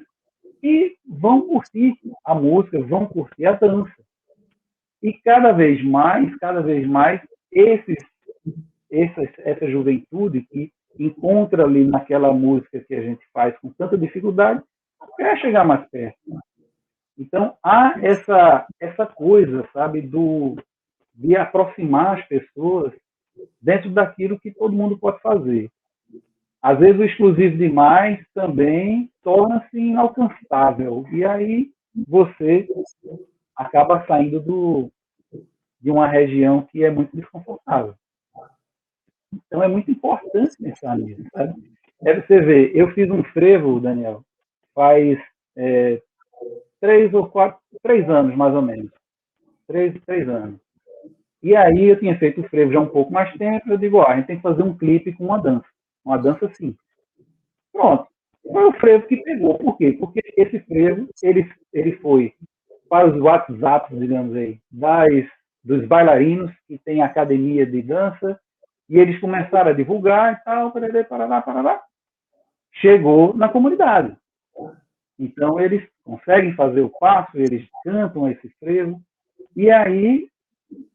e vão curtir a música, vão curtir a dança. E cada vez mais, essa juventude que encontra ali naquela música que a gente faz com tanta dificuldade, quer chegar mais perto. Então, há essa coisa, sabe, de aproximar as pessoas dentro daquilo que todo mundo pode fazer. Às vezes, o exclusivo demais também torna-se inalcançável. E aí, você acaba saindo de uma região que é muito desconfortável. Então, é muito importante pensar nisso, sabe? Você ver, eu fiz um frevo, Daniel, faz 3 anos, mais ou menos. 3 anos. E aí eu tinha feito o frevo já um pouco mais tempo, eu digo, a gente tem que fazer um clipe com uma dança simples. Pronto. Foi o frevo que pegou. Por quê? Porque esse frevo, ele foi para os WhatsApps, digamos aí, dos bailarinos que tem academia de dança, e eles começaram a divulgar e tal, parará. Chegou na comunidade. Então, eles conseguem fazer o passo, eles cantam esse frevo, e aí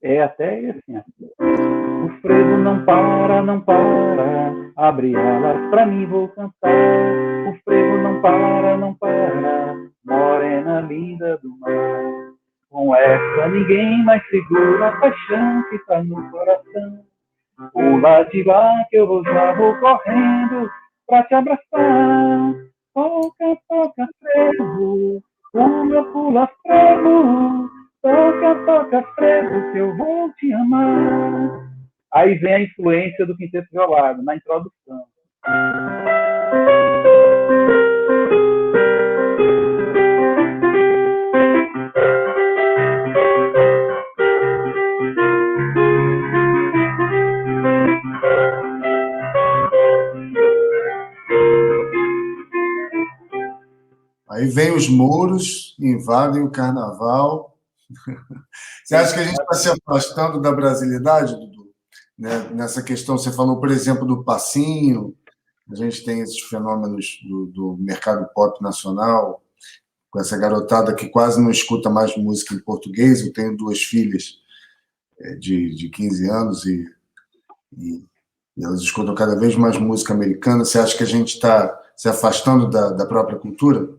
é até assim, o frevo não para, não para, abre alas pra mim vou cantar, o frevo não para, não para, morena linda do mar, com essa ninguém mais segura a paixão que tá no coração, pula de lá que eu já vou correndo pra te abraçar, toca, toca frevo, pula frevo, toca, toca frevo que eu vou te amar. Aí vem a influência do Quinteto Violado, na introdução. Aí vem os mouros, invadem o carnaval. Você acha que a gente está se afastando da brasilidade, Dudu? Né? Nessa questão, você falou, por exemplo, do passinho, a gente tem esses fenômenos do mercado pop nacional, com essa garotada que quase não escuta mais música em português. Eu tenho 2 filhas de 15 anos e elas escutam cada vez mais música americana. Você acha que a gente está se afastando da própria cultura?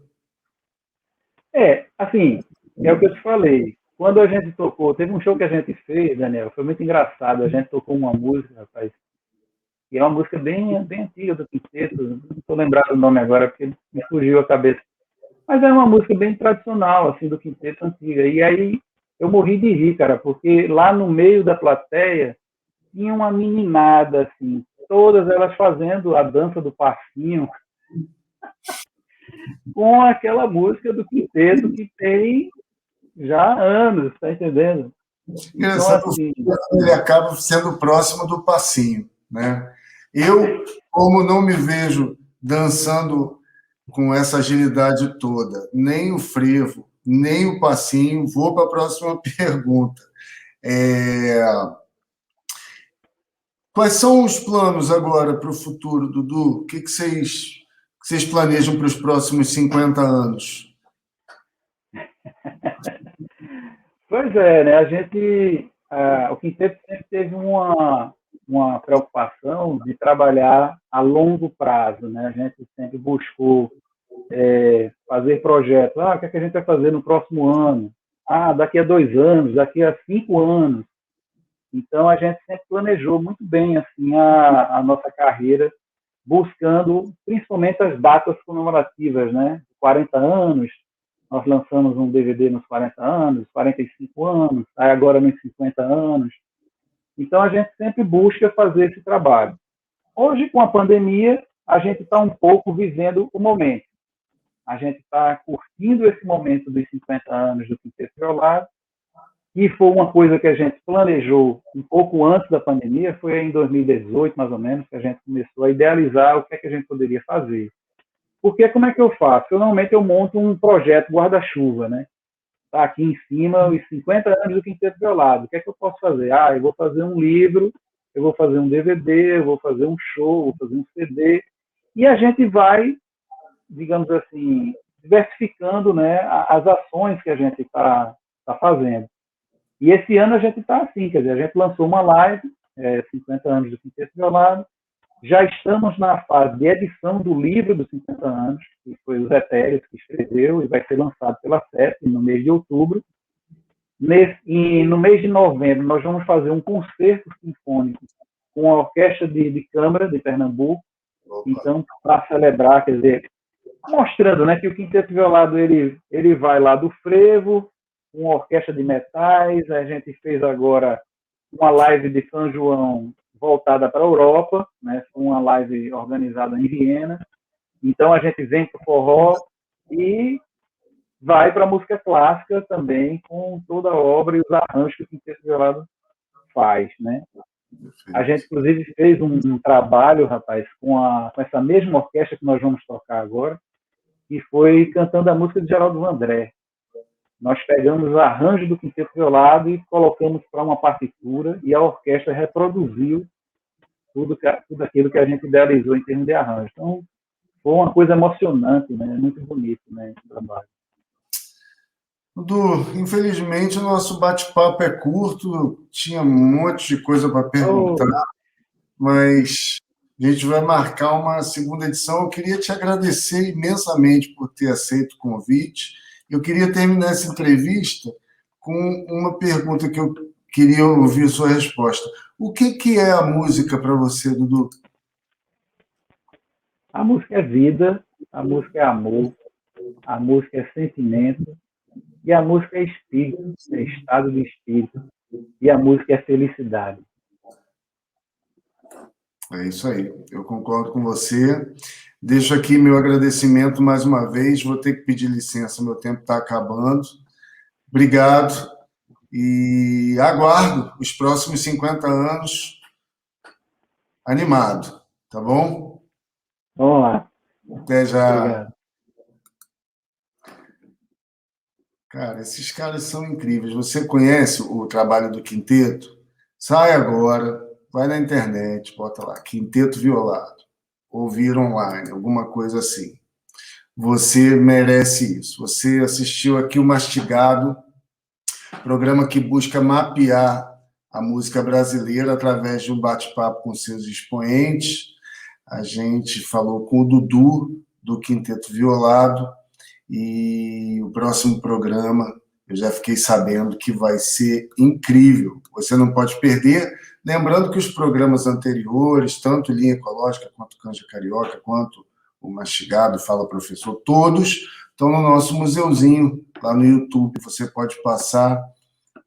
Assim, é o que eu te falei. Quando a gente tocou, teve um show que a gente fez, Daniel, foi muito engraçado. A gente tocou uma música, rapaz, que é uma música bem, bem antiga do Quinteto, não estou lembrado do nome agora, porque me fugiu a cabeça. Mas é uma música bem tradicional, assim, do Quinteto antiga. E aí eu morri de rir, cara, porque lá no meio da plateia tinha uma meninada, assim, todas elas fazendo a dança do passinho com aquela música do Quinteto que tem já anos, tá entendendo? Então, assim, ele acaba sendo próximo do passinho, né? Eu, como não me vejo dançando com essa agilidade toda, nem o frevo, nem o passinho, vou para a próxima pergunta. Quais são os planos agora para o futuro, Dudu? O que vocês planejam para os próximos 50 anos? Pois é, né? O Quinteto sempre teve uma preocupação de trabalhar a longo prazo, né? A gente sempre buscou fazer projetos. O que é que a gente vai fazer no próximo ano? Daqui a 2 anos, daqui a 5 anos. Então, a gente sempre planejou muito bem assim a nossa carreira, buscando principalmente as datas comemorativas, né? 40 anos, nós lançamos um DVD nos 40 anos, 45 anos, agora nos 50 anos. Então, a gente sempre busca fazer esse trabalho. Hoje, com a pandemia, a gente está um pouco vivendo o momento. A gente está curtindo esse momento dos 50 anos do Quinteto Violado, e foi uma coisa que a gente planejou um pouco antes da pandemia, foi em 2018, mais ou menos, que a gente começou a idealizar o que é que a gente poderia fazer. Porque como é que eu faço? Normalmente eu monto um projeto guarda-chuva, né? Tá aqui em cima os 50 anos do Quinteto Violado. O que é que eu posso fazer? Ah, eu vou fazer um livro, eu vou fazer um DVD, eu vou fazer um show, vou fazer um CD. E a gente vai, digamos assim, diversificando, né, as ações que a gente está fazendo. E esse ano a gente está assim, quer dizer, a gente lançou uma live, 50 anos do Quinteto Violado, já estamos na fase de edição do livro dos 50 anos, que foi o Zé Teres que escreveu, e vai ser lançado pela CEP no mês de outubro. E no mês de novembro, nós vamos fazer um concerto sinfônico com a Orquestra de Câmara de Pernambuco. Opa. Então, para celebrar, quer dizer, mostrando, né, que o Quinteto Violado ele vai lá do frevo, uma orquestra de metais. A gente fez agora uma live de São João voltada para a Europa, né? Foi uma live organizada em Viena. Então a gente vem para o forró e vai para a música clássica também, com toda a obra e os arranjos que o Quinteto Violado faz, né? A gente, inclusive, fez um trabalho, rapaz, com essa mesma orquestra que nós vamos tocar agora, e foi cantando a música de Geraldo Vandré. Nós pegamos os arranjos do Quinteto Violado e colocamos para uma partitura, e a orquestra reproduziu tudo aquilo que a gente idealizou em termos de arranjo. Então, foi uma coisa emocionante, né? Muito bonito, né, esse trabalho. Dudu, infelizmente o nosso bate-papo é curto, tinha um monte de coisa para perguntar, mas a gente vai marcar uma segunda edição. Eu queria te agradecer imensamente por ter aceito o convite. Eu queria terminar essa entrevista com uma pergunta que eu queria ouvir sua resposta. O que é a música para você, Dudu? A música é vida, a música é amor, a música é sentimento, e a música é espírito, é estado de espírito, e a música é felicidade. É isso aí, eu concordo com você. Deixo aqui meu agradecimento mais uma vez, vou ter que pedir licença, meu tempo está acabando. Obrigado e aguardo os próximos 50 anos animado, tá bom? Vamos lá. Até já. Obrigado. Cara, esses caras são incríveis. Você conhece o trabalho do Quinteto? Sai agora, vai na internet, bota lá, Quinteto Violado. Ouvir online, alguma coisa assim. Você merece isso. Você assistiu aqui o Mastigado, programa que busca mapear a música brasileira através de um bate-papo com seus expoentes. A gente falou com o Dudu, do Quinteto Violado, e o próximo programa eu já fiquei sabendo que vai ser incrível. Você não pode perder. Lembrando que os programas anteriores, tanto Linha Ecológica, quanto Canja Carioca, quanto o Mastigado, Fala Professor, todos estão no nosso museuzinho, lá no YouTube. Você pode passar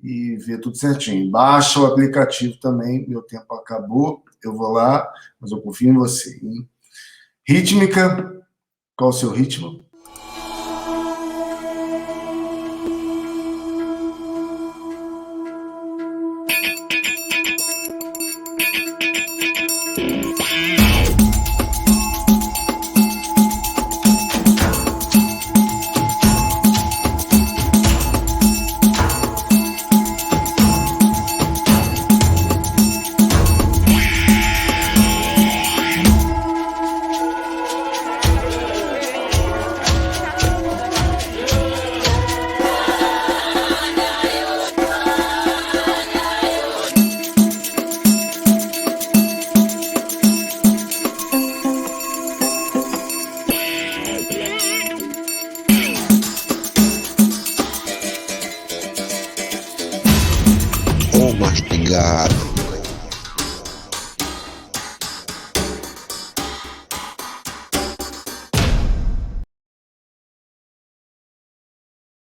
e ver tudo certinho. Baixa o aplicativo também, meu tempo acabou, eu vou lá, mas eu confio em você. Hein? Rítmica, qual o seu ritmo? Mastigado.